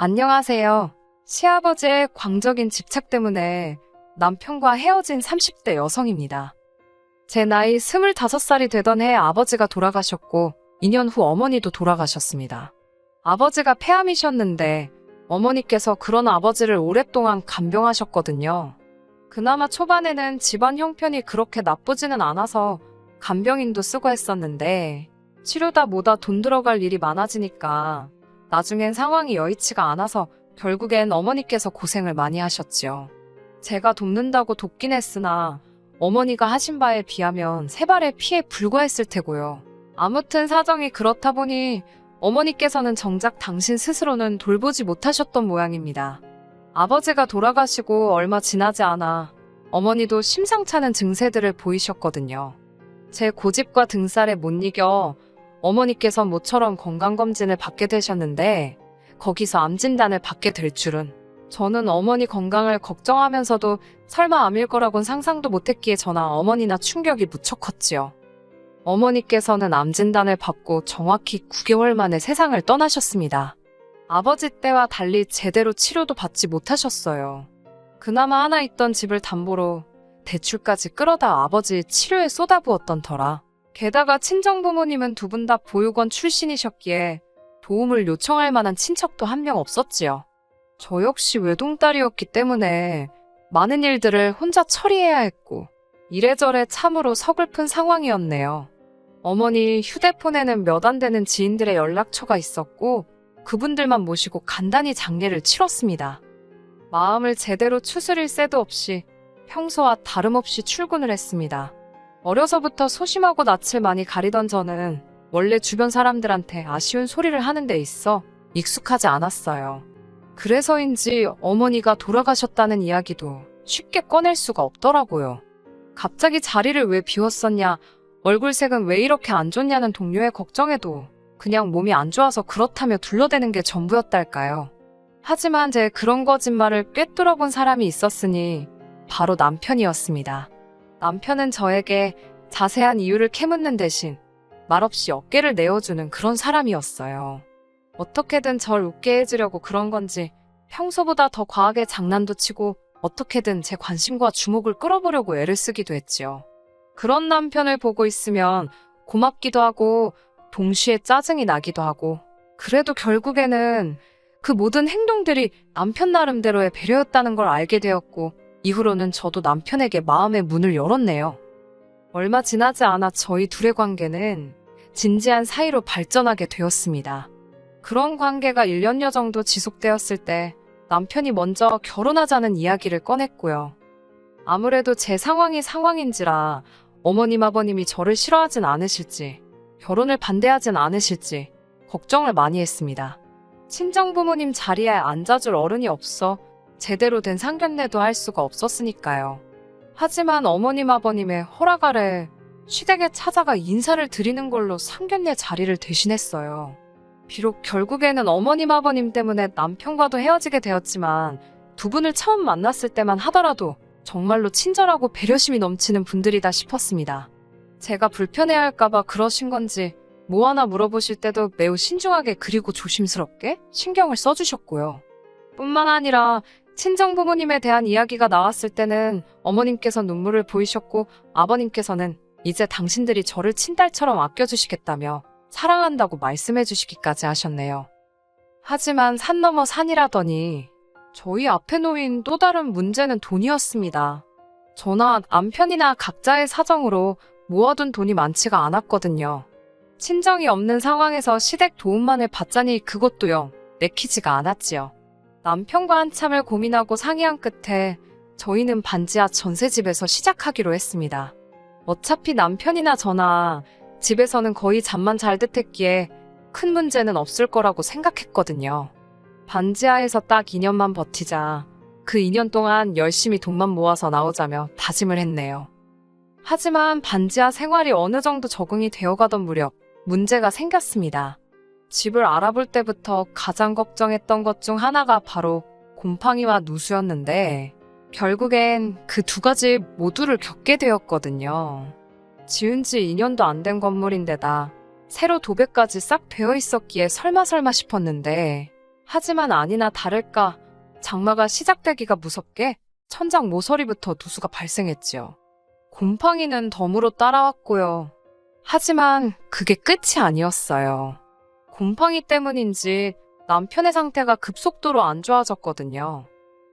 안녕하세요. 시아버지의 광적인 집착 때문에 남편과 헤어진 30대 여성입니다. 제 나이 25살이 되던 해에 아버지가 돌아가셨고 2년 후 어머니도 돌아가셨습니다. 아버지가 폐암이셨는데 어머니께서 그런 아버지를 오랫동안 간병하셨거든요. 그나마 초반에는 집안 형편이 그렇게 나쁘지는 않아서 간병인도 쓰고 했었는데 치료다 뭐다 돈 들어갈 일이 많아지니까 나중엔 상황이 여의치가 않아서 결국엔 어머니께서 고생을 많이 하셨지요. 제가 돕는다고 돕긴 했으나 어머니가 하신 바에 비하면 세 발의 피에 불과했을 테고요. 아무튼 사정이 그렇다 보니 어머니께서는 정작 당신 스스로는 돌보지 못하셨던 모양입니다. 아버지가 돌아가시고 얼마 지나지 않아 어머니도 심상찮은 증세들을 보이셨거든요. 제 고집과 등살에 못 이겨 어머니께서 모처럼 건강검진을 받게 되셨는데 거기서 암 진단을 받게 될 줄은 저는 어머니 건강을 걱정하면서도 설마 암일 거라곤 상상도 못했기에 저나 어머니나 충격이 무척 컸지요. 어머니께서는 암 진단을 받고 정확히 9개월 만에 세상을 떠나셨습니다. 아버지 때와 달리 제대로 치료도 받지 못하셨어요. 그나마 하나 있던 집을 담보로 대출까지 끌어다 아버지 치료에 쏟아부었던 터라. 게다가 친정부모님은 두 분 다 보육원 출신이셨기에 도움을 요청할 만한 친척도 한 명 없었지요. 저 역시 외동딸이었기 때문에 많은 일들을 혼자 처리해야 했고 이래저래 참으로 서글픈 상황이었네요. 어머니 휴대폰에는 몇 안 되는 지인들의 연락처가 있었고 그분들만 모시고 간단히 장례를 치렀습니다. 마음을 제대로 추스릴 새도 없이 평소와 다름없이 출근을 했습니다. 어려서부터 소심하고 낯을 많이 가리던 저는 원래 주변 사람들한테 아쉬운 소리를 하는 데 있어 익숙하지 않았어요. 그래서인지 어머니가 돌아가셨다는 이야기도 쉽게 꺼낼 수가 없더라고요. 갑자기 자리를 왜 비웠었냐, 얼굴색은 왜 이렇게 안 좋냐는 동료의 걱정에도 그냥 몸이 안 좋아서 그렇다며 둘러대는 게 전부였달까요. 하지만 제 그런 거짓말을 꿰뚫어본 사람이 있었으니 바로 남편이었습니다. 남편은 저에게 자세한 이유를 캐묻는 대신 말없이 어깨를 내어주는 그런 사람이었어요. 어떻게든 절 웃게 해주려고 그런 건지 평소보다 더 과하게 장난도 치고 어떻게든 제 관심과 주목을 끌어보려고 애를 쓰기도 했지요. 그런 남편을 보고 있으면 고맙기도 하고 동시에 짜증이 나기도 하고 그래도 결국에는 그 모든 행동들이 남편 나름대로의 배려였다는 걸 알게 되었고 이후로는 저도 남편에게 마음의 문을 열었네요. 얼마 지나지 않아 저희 둘의 관계는 진지한 사이로 발전하게 되었습니다. 그런 관계가 1년여 정도 지속되었을 때 남편이 먼저 결혼하자는 이야기를 꺼냈고요. 아무래도 제 상황이 상황인지라 어머님 아버님이 저를 싫어하진 않으실지 결혼을 반대하진 않으실지 걱정을 많이 했습니다. 친정부모님 자리에 앉아줄 어른이 없어 제대로 된 상견례도 할 수가 없었으니까요. 하지만 어머님 아버님의 허락 아래 시댁에 찾아가 인사를 드리는 걸로 상견례 자리를 대신했어요. 비록 결국에는 어머님 아버님 때문에 남편과도 헤어지게 되었지만 두 분을 처음 만났을 때만 하더라도 정말로 친절하고 배려심이 넘치는 분들이다 싶었습니다. 제가 불편해할까봐 그러신 건지 뭐 하나 물어보실 때도 매우 신중하게 그리고 조심스럽게 신경을 써주셨고요. 뿐만 아니라 친정부모님에 대한 이야기가 나왔을 때는 어머님께서 눈물을 보이셨고 아버님께서는 이제 당신들이 저를 친딸처럼 아껴주시겠다며 사랑한다고 말씀해주시기까지 하셨네요. 하지만 산 넘어 산이라더니 저희 앞에 놓인 또 다른 문제는 돈이었습니다. 저나 남편이나 각자의 사정으로 모아둔 돈이 많지가 않았거든요. 친정이 없는 상황에서 시댁 도움만을 받자니 그것도 영 내키지가 않았지요. 남편과 한참을 고민하고 상의한 끝에 저희는 반지하 전셋집에서 시작하기로 했습니다. 어차피 남편이나 저나 집에서는 거의 잠만 잘 듯했기에 큰 문제는 없을 거라고 생각했거든요. 반지하에서 딱 2년만 버티자 그 2년 동안 열심히 돈만 모아서 나오자며 다짐을 했네요. 하지만 반지하 생활이 어느 정도 적응이 되어가던 무렵 문제가 생겼습니다. 집을 알아볼 때부터 가장 걱정했던 것 중 하나가 바로 곰팡이와 누수였는데 결국엔 그 두 가지 모두를 겪게 되었거든요. 지은 지 2년도 안 된 건물인데다 새로 도배까지 싹 되어 있었기에 설마 싶었는데 하지만 아니나 다를까 장마가 시작되기가 무섭게 천장 모서리부터 누수가 발생했지요. 곰팡이는 덤으로 따라왔고요. 하지만 그게 끝이 아니었어요. 곰팡이 때문인지 남편의 상태가 급속도로 안 좋아졌거든요.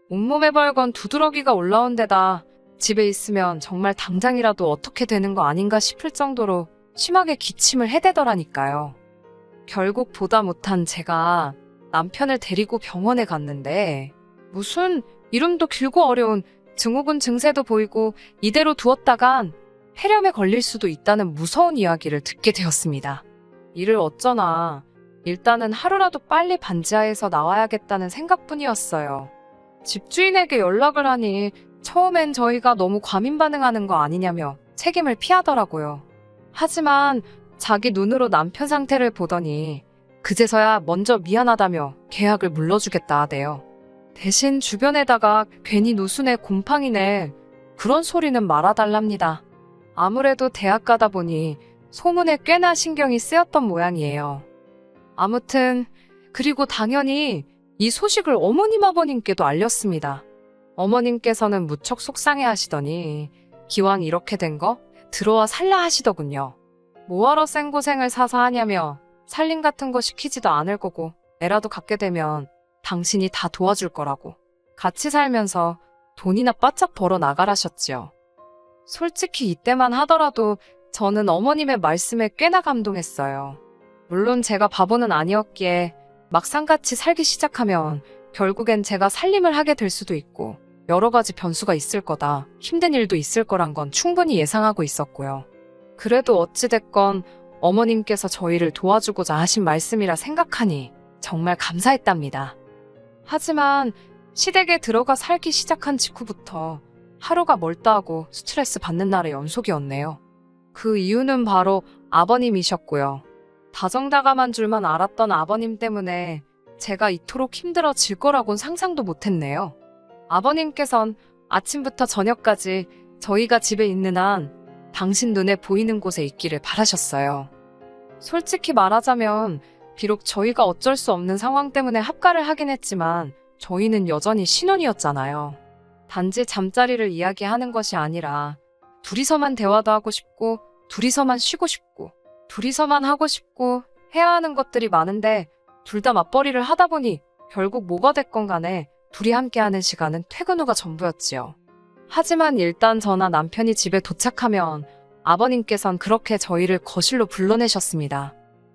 온몸에 벌건 두드러기가 올라온 데다 집에 있으면 정말 당장이라도 어떻게 되는 거 아닌가 싶을 정도로 심하게 기침을 해대더라니까요. 결국 보다 못한 제가 남편을 데리고 병원에 갔는데 무슨 이름도 길고 어려운 증후군 증세도 보이고 이대로 두었다간 폐렴에 걸릴 수도 있다는 무서운 이야기를 듣게 되었습니다. 이를 어쩌나 일단은 하루라도 빨리 반지하에서 나와야겠다는 생각뿐이었어요. 집주인에게 연락을 하니 처음엔 저희가 너무 과민 반응하는 거 아니냐며 책임을 피하더라고요. 하지만 자기 눈으로 남편 상태를 보더니 그제서야 먼저 미안하다며 계약을 물러주겠다 하대요. 대신 주변에다가 괜히 누수네 곰팡이네 그런 소리는 말아달랍니다. 아무래도 대학 가다 보니 소문에 꽤나 신경이 쓰였던 모양이에요. 아무튼 그리고 당연히 이 소식을 어머님 아버님께도 알렸습니다. 어머님께서는 무척 속상해 하시더니 기왕 이렇게 된 거 들어와 살라 하시더군요. 뭐하러 생고생을 사서 하냐며 살림 같은 거 시키지도 않을 거고 애라도 갖게 되면 당신이 다 도와줄 거라고. 같이 살면서 돈이나 바짝 벌어 나가라셨지요. 솔직히 이때만 하더라도 저는 어머님의 말씀에 꽤나 감동했어요. 물론 제가 바보는 아니었기에 막상 같이 살기 시작하면 결국엔 제가 살림을 하게 될 수도 있고 여러 가지 변수가 있을 거다, 힘든 일도 있을 거란 건 충분히 예상하고 있었고요. 그래도 어찌됐건 어머님께서 저희를 도와주고자 하신 말씀이라 생각하니 정말 감사했답니다. 하지만 시댁에 들어가 살기 시작한 직후부터 하루가 멀다하고 스트레스 받는 날의 연속이었네요. 그 이유는 바로 아버님이셨고요. 다정다감한 줄만 알았던 아버님 때문에 제가 이토록 힘들어질 거라곤 상상도 못했네요. 아버님께선 아침부터 저녁까지 저희가 집에 있는 한 당신 눈에 보이는 곳에 있기를 바라셨어요. 솔직히 말하자면 비록 저희가 어쩔 수 없는 상황 때문에 합가를 하긴 했지만 저희는 여전히 신혼이었잖아요. 단지 잠자리를 이야기하는 것이 아니라 둘이서만 대화도 하고 싶고 둘이서만 쉬고 싶고 둘이서만 하고 싶고 해야 하는 것들이 많은데 둘 다 맞벌이를 하다 보니 결국 뭐가 됐건 간에 둘이 함께하는 시간은 퇴근 후가 전부였지요. 하지만 일단 저나 남편이 집에 도착하면 아버님께선 그렇게 저희를 거실로 불러내셨습니다.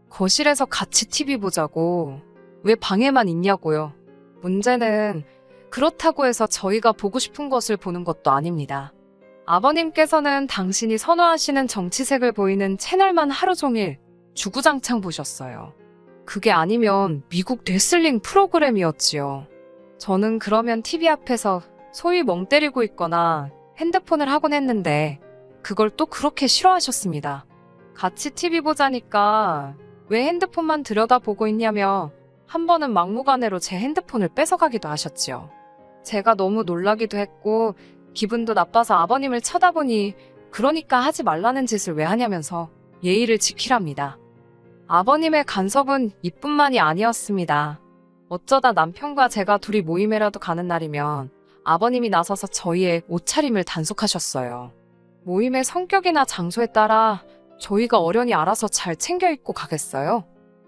거실에서 같이 TV 보자고. 왜 방에만 있냐고요. 문제는 그렇다고 해서 저희가 보고 싶은 것을 보는 것도 아닙니다. 아버님께서는 당신이 선호하시는 정치색을 보이는 채널만 하루 종일 주구장창 보셨어요. 그게 아니면 미국 레슬링 프로그램이었지요. 저는 그러면 TV 앞에서 소위 멍 때리고 있거나 핸드폰을 하곤 했는데 그걸 또 그렇게 싫어하셨습니다. 같이 TV 보자니까 왜 핸드폰만 들여다보고 있냐며 한 번은 막무가내로 제 핸드폰을 뺏어가기도 하셨지요. 제가 너무 놀라기도 했고 기분도 나빠서 아버님을 쳐다보니 그러니까 하지 말라는 짓을 왜 하냐면서 예의를 지키랍니다. 아버님의 간섭은 이뿐만이 아니었습니다. 어쩌다 남편과 제가 둘이 모임에라도 가는 날이면 아버님이 나서서 저희의 옷차림을 단속하셨어요. 모임의 성격이나 장소에 따라 저희가 어련히 알아서 잘 챙겨 입고 가겠어요.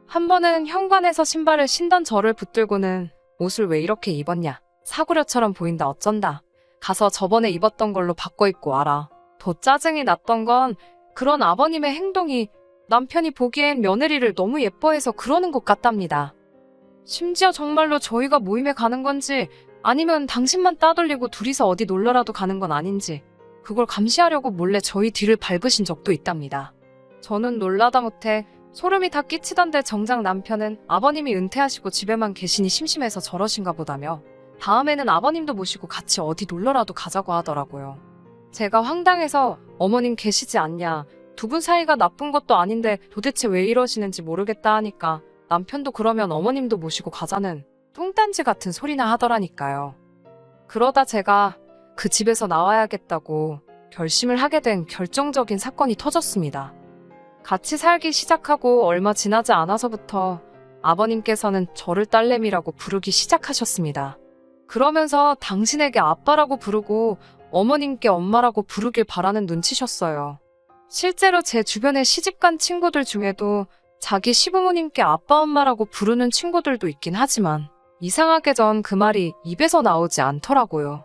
한 번은 현관에서 신발을 신던 저를 붙들고는 옷을 왜 이렇게 입었냐. 사구려처럼 보인다 어쩐다. 가서 저번에 입었던 걸로 바꿔 입고 와라. 더 짜증이 났던 건 그런 아버님의 행동이 남편이 보기엔 며느리를 너무 예뻐해서 그러는 것 같답니다. 심지어 정말로 저희가 모임에 가는 건지 아니면 당신만 따돌리고 둘이서 어디 놀러라도 가는 건 아닌지 그걸 감시하려고 몰래 저희 뒤를 밟으신 적도 있답니다. 저는 놀라다 못해 소름이 다 끼치던데 정작 남편은 아버님이 은퇴하시고 집에만 계시니 심심해서 저러신가 보다며 다음에는 아버님도 모시고 같이 어디 놀러라도 가자고 하더라고요. 제가 황당해서 어머님 계시지 않냐, 두 분 사이가 나쁜 것도 아닌데 도대체 왜 이러시는지 모르겠다 하니까 남편도 그러면 어머님도 모시고 가자는 뚱딴지 같은 소리나 하더라니까요. 그러다 제가 그 집에서 나와야겠다고 결심을 하게 된 결정적인 사건이 터졌습니다. 같이 살기 시작하고 얼마 지나지 않아서부터 아버님께서는 저를 딸내미라고 부르기 시작하셨습니다. 그러면서 당신에게 아빠라고 부르고 어머님께 엄마라고 부르길 바라는 눈치셨어요. 실제로 제 주변의 시집간 친구들 중에도 자기 시부모님께 아빠 엄마라고 부르는 친구들도 있긴 하지만 이상하게 전 그 말이 입에서 나오지 않더라고요.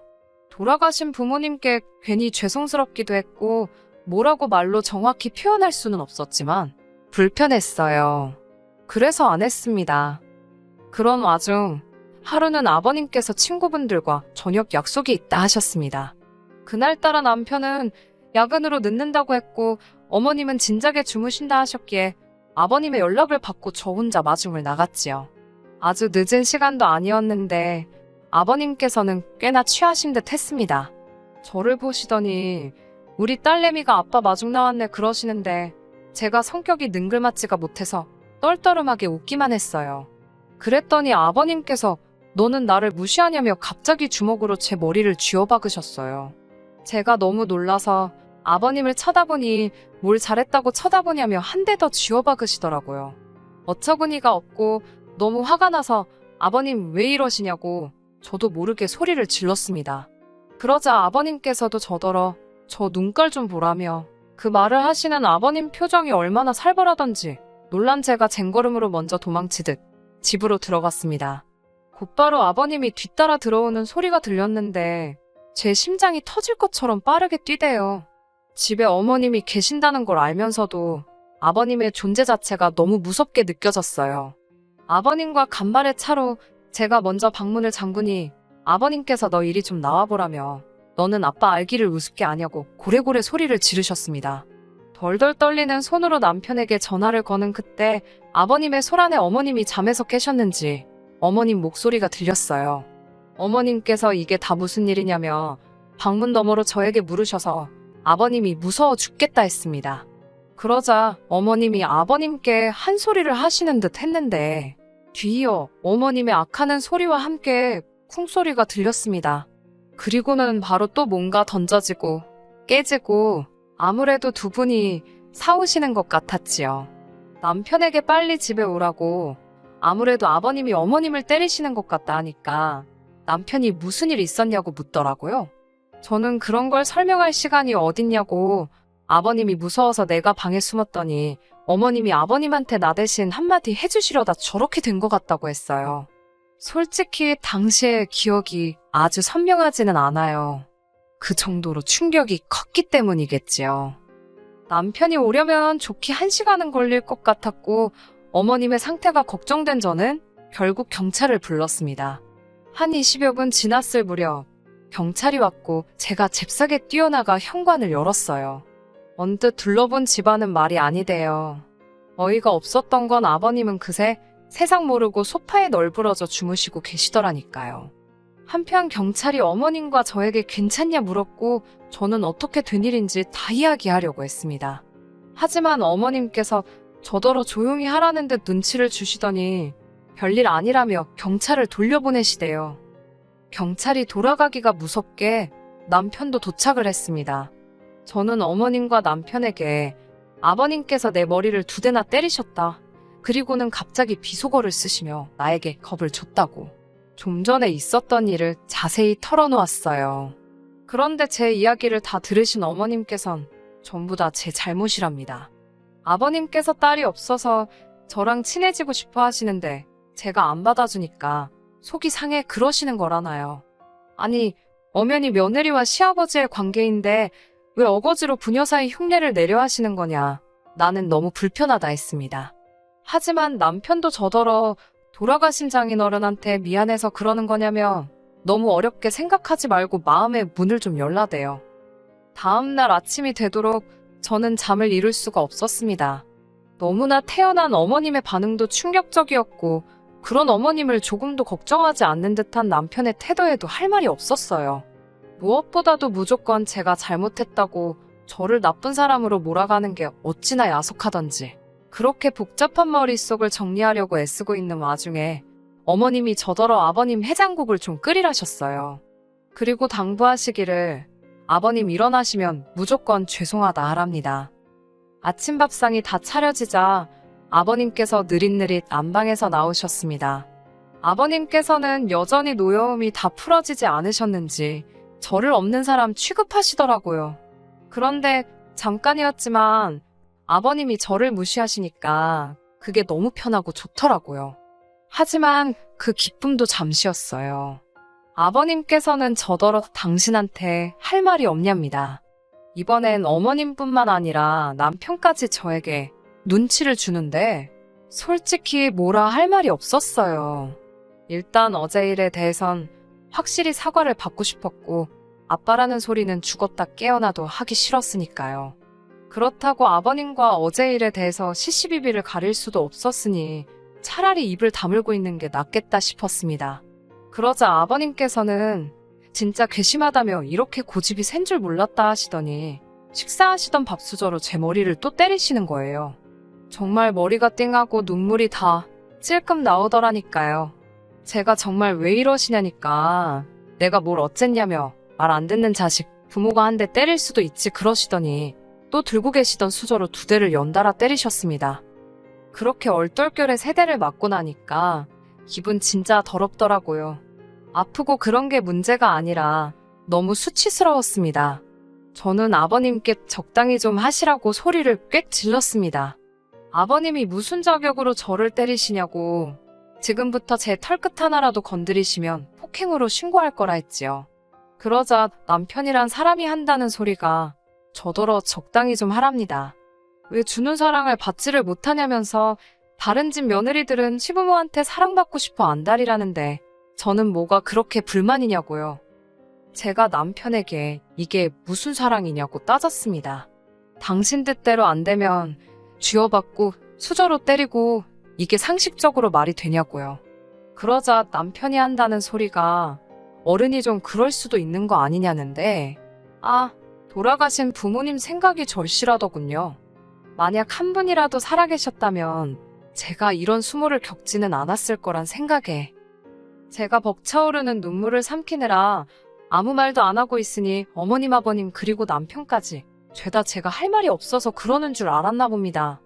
돌아가신 부모님께 괜히 죄송스럽기도 했고 뭐라고 말로 정확히 표현할 수는 없었지만 불편했어요. 그래서 안 했습니다. 그런 와중 하루는 아버님께서 친구분들과 저녁 약속이 있다 하셨습니다. 그날따라 남편은 야근으로 늦는다고 했고 어머님은 진작에 주무신다 하셨기에 아버님의 연락을 받고 저 혼자 마중을 나갔지요. 아주 늦은 시간도 아니었는데 아버님께서는 꽤나 취하신 듯 했습니다. 저를 보시더니 우리 딸내미가 아빠 마중 나왔네 그러시는데 제가 성격이 능글맞지가 못해서 떨떠름하게 웃기만 했어요. 그랬더니 아버님께서 너는 나를 무시하냐며 갑자기 주먹으로 제 머리를 쥐어박으셨어요. 제가 너무 놀라서 아버님을 쳐다보니 뭘 잘했다고 쳐다보냐며 한 대 더 쥐어박으시더라고요. 어처구니가 없고 너무 화가 나서 아버님 왜 이러시냐고 저도 모르게 소리를 질렀습니다. 그러자 아버님께서도 저더러 저 눈깔 좀 보라며 그 말을 하시는 아버님 표정이 얼마나 살벌하던지 놀란 제가 쟁걸음으로 먼저 도망치듯 집으로 들어갔습니다. 곧바로 아버님이 뒤따라 들어오는 소리가 들렸는데 제 심장이 터질 것처럼 빠르게 뛰대요. 집에 어머님이 계신다는 걸 알면서도 아버님의 존재 자체가 너무 무섭게 느껴졌어요. 아버님과 간발의 차로 제가 먼저 방문을 잠그니 아버님께서 너 이리 좀 나와보라며 너는 아빠 알기를 우습게 아냐고 고래고래 소리를 지르셨습니다. 덜덜 떨리는 손으로 남편에게 전화를 거는 그때 아버님의 소란에 어머님이 잠에서 깨셨는지 어머님 목소리가 들렸어요. 어머님께서 이게 다 무슨 일이냐며 방문 너머로 저에게 물으셔서 아버님이 무서워 죽겠다 했습니다. 그러자 어머님이 아버님께 한 소리를 하시는 듯 했는데 뒤이어 어머님의 악하는 소리와 함께 쿵소리가 들렸습니다. 그리고는 바로 또 뭔가 던져지고 깨지고 아무래도 두 분이 싸우시는 것 같았지요. 남편에게 빨리 집에 오라고 아무래도 아버님이 어머님을 때리시는 것 같다 하니까 남편이 무슨 일 있었냐고 묻더라고요. 저는 그런 걸 설명할 시간이 어딨냐고 아버님이 무서워서 내가 방에 숨었더니 어머님이 아버님한테 나 대신 한마디 해주시려다 저렇게 된 것 같다고 했어요. 솔직히 당시의 기억이 아주 선명하지는 않아요. 그 정도로 충격이 컸기 때문이겠지요. 남편이 오려면 좋게 1시간은 걸릴 것 같았고 어머님의 상태가 걱정된 저는 결국 경찰을 불렀습니다. 한 20여 분 지났을 무렵 경찰이 왔고 제가 잽싸게 뛰어나가 현관을 열었어요. 언뜻 둘러본 집안은 말이 아니대요. 어이가 없었던 건 아버님은 그새 세상 모르고 소파에 널브러져 주무시고 계시더라니까요. 한편 경찰이 어머님과 저에게 괜찮냐 물었고 저는 어떻게 된 일인지 다 이야기하려고 했습니다. 하지만 어머님께서 저더러 조용히 하라는 듯 눈치를 주시더니 별일 아니라며 경찰을 돌려보내시대요. 경찰이 돌아가기가 무섭게 남편도 도착을 했습니다. 저는 어머님과 남편에게 아버님께서 내 머리를 2대나 때리셨다. 그리고는 갑자기 비속어를 쓰시며 나에게 겁을 줬다고 좀 전에 있었던 일을 자세히 털어놓았어요. 그런데 제 이야기를 다 들으신 어머님께선 전부 다 제 잘못이랍니다. 아버님께서 딸이 없어서 저랑 친해지고 싶어 하시는데 제가 안 받아주니까 속이 상해 그러시는 거라나요. 아니, 엄연히 며느리와 시아버지의 관계인데 왜 어거지로 부녀 사이 흉내를 내려 하시는 거냐. 나는 너무 불편하다 했습니다. 하지만 남편도 저더러 돌아가신 장인어른한테 미안해서 그러는 거냐며 너무 어렵게 생각하지 말고 마음의 문을 좀 열라대요. 다음날 아침이 되도록 저는 잠을 이룰 수가 없었습니다. 너무나 태어난 어머님의 반응도 충격적이었고 그런 어머님을 조금도 걱정하지 않는 듯한 남편의 태도에도 할 말이 없었어요. 무엇보다도 무조건 제가 잘못했다고 저를 나쁜 사람으로 몰아가는 게 어찌나 야속하던지 그렇게 복잡한 머릿속을 정리하려고 애쓰고 있는 와중에 어머님이 저더러 아버님 해장국을 좀 끓이라셨어요. 그리고 당부하시기를 아버님 일어나시면 무조건 죄송하다 하랍니다. 아침밥상이 다 차려지자 아버님께서 느릿느릿 안방에서 나오셨습니다. 아버님께서는 여전히 노여움이 다 풀어지지 않으셨는지 저를 없는 사람 취급하시더라고요. 그런데 잠깐이었지만 아버님이 저를 무시하시니까 그게 너무 편하고 좋더라고요. 하지만 그 기쁨도 잠시였어요. 아버님께서는 저더러 당신한테 할 말이 없냐입니다. 이번엔 어머님뿐만 아니라 남편까지 저에게 눈치를 주는데 솔직히 뭐라 할 말이 없었어요. 일단 어제 일에 대해선 확실히 사과를 받고 싶었고 아빠라는 소리는 죽었다 깨어나도 하기 싫었으니까요. 그렇다고 아버님과 어제 일에 대해서 시시비비를 가릴 수도 없었으니 차라리 입을 다물고 있는 게 낫겠다 싶었습니다. 그러자 아버님께서는 진짜 괘씸하다며 이렇게 고집이 센 줄 몰랐다 하시더니 식사하시던 밥수저로 제 머리를 또 때리시는 거예요. 정말 머리가 띵하고 눈물이 다 찔끔 나오더라니까요. 제가 정말 왜 이러시냐니까 내가 뭘 어쨌냐며 말 안 듣는 자식 부모가 한 대 때릴 수도 있지 그러시더니 또 들고 계시던 수저로 2대를 연달아 때리셨습니다. 그렇게 얼떨결에 3대를 맞고 나니까 기분 진짜 더럽더라고요. 아프고 그런 게 문제가 아니라 너무 수치스러웠습니다. 저는 아버님께 적당히 좀 하시라고 소리를 꽥 질렀습니다. 아버님이 무슨 자격으로 저를 때리시냐고 지금부터 제 털끝 하나라도 건드리시면 폭행으로 신고할 거라 했지요. 그러자 남편이란 사람이 한다는 소리가 저더러 적당히 좀 하랍니다. 왜 주는 사랑을 받지를 못하냐면서 다른 집 며느리들은 시부모한테 사랑받고 싶어 안달이라는데 저는 뭐가 그렇게 불만이냐고요. 제가 남편에게 이게 무슨 사랑이냐고 따졌습니다. 당신 뜻대로 안 되면 쥐어받고 수저로 때리고 이게 상식적으로 말이 되냐고요. 그러자 남편이 한다는 소리가 어른이 좀 그럴 수도 있는 거 아니냐는데 돌아가신 부모님 생각이 절실하더군요. 만약 한 분이라도 살아계셨다면 제가 이런 수모를 겪지는 않았을 거란 생각에 제가 벅차오르는 눈물을 삼키느라 아무 말도 안 하고 있으니 어머님 아버님 그리고 남편까지 죄다 제가 할 말이 없어서 그러는 줄 알았나 봅니다.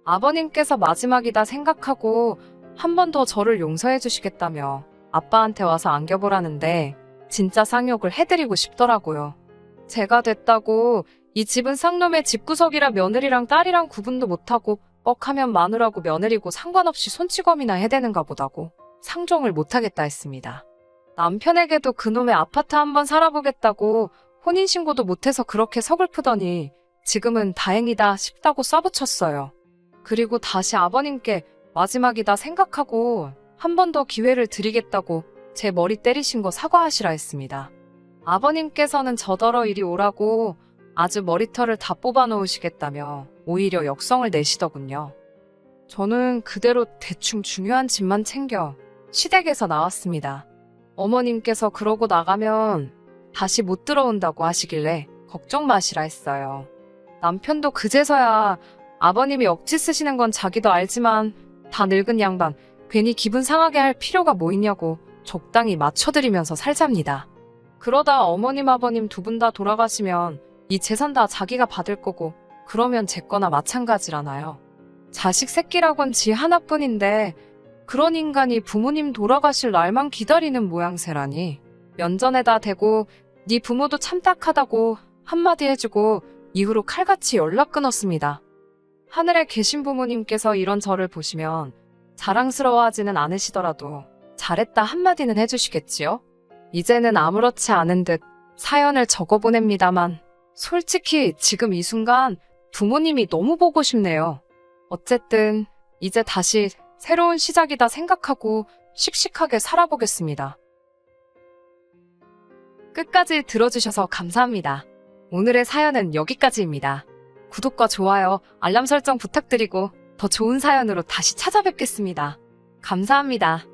아버님께서 마지막이다 생각하고 한 번 더 저를 용서해 주시겠다며 아빠한테 와서 안겨보라는데 진짜 쌍욕을 해드리고 싶더라고요. 제가 됐다고 이 집은 쌍놈의 집구석이라 며느리랑 딸이랑 구분도 못하고 뻑하면 마누라고 며느리고 상관없이 손찌검이나 해대는가 보다고 상종을 못하겠다 했습니다. 남편에게도 그놈의 아파트 한번 살아보겠다고 혼인신고도 못해서 그렇게 서글프더니 지금은 다행이다 싶다고 써붙였어요. 그리고 다시 아버님께 마지막이다 생각하고 한 번 더 기회를 드리겠다고 제 머리 때리신 거 사과하시라 했습니다. 아버님께서는 저더러 이리 오라고 아주 머리털을 다 뽑아 놓으시겠다며 오히려 역성을 내시더군요. 저는 그대로 대충 중요한 집만 챙겨 시댁에서 나왔습니다. 어머님께서 그러고 나가면 다시 못 들어온다고 하시길래 걱정 마시라 했어요. 남편도 그제서야 아버님이 억지 쓰시는 건 자기도 알지만 다 늙은 양반 괜히 기분 상하게 할 필요가 뭐 있냐고 적당히 맞춰드리면서 살잡니다. 그러다 어머님 아버님 2분 다 돌아가시면 이 재산 다 자기가 받을 거고 그러면 제 거나 마찬가지라나요. 자식 새끼라곤 지 하나뿐인데 그런 인간이 부모님 돌아가실 날만 기다리는 모양새라니. 면전에다 대고 네 부모도 참 딱하다고 한마디 해주고 이후로 칼같이 연락 끊었습니다. 하늘에 계신 부모님께서 이런 저를 보시면 자랑스러워하지는 않으시더라도 잘했다 한마디는 해주시겠지요? 이제는 아무렇지 않은 듯 사연을 적어보냅니다만 솔직히 지금 이 순간 부모님이 너무 보고 싶네요. 어쨌든 이제 다시 새로운 시작이다 생각하고 씩씩하게 살아보겠습니다. 끝까지 들어주셔서 감사합니다. 오늘의 사연은 여기까지입니다. 구독과 좋아요, 알람 설정 부탁드리고 더 좋은 사연으로 다시 찾아뵙겠습니다. 감사합니다.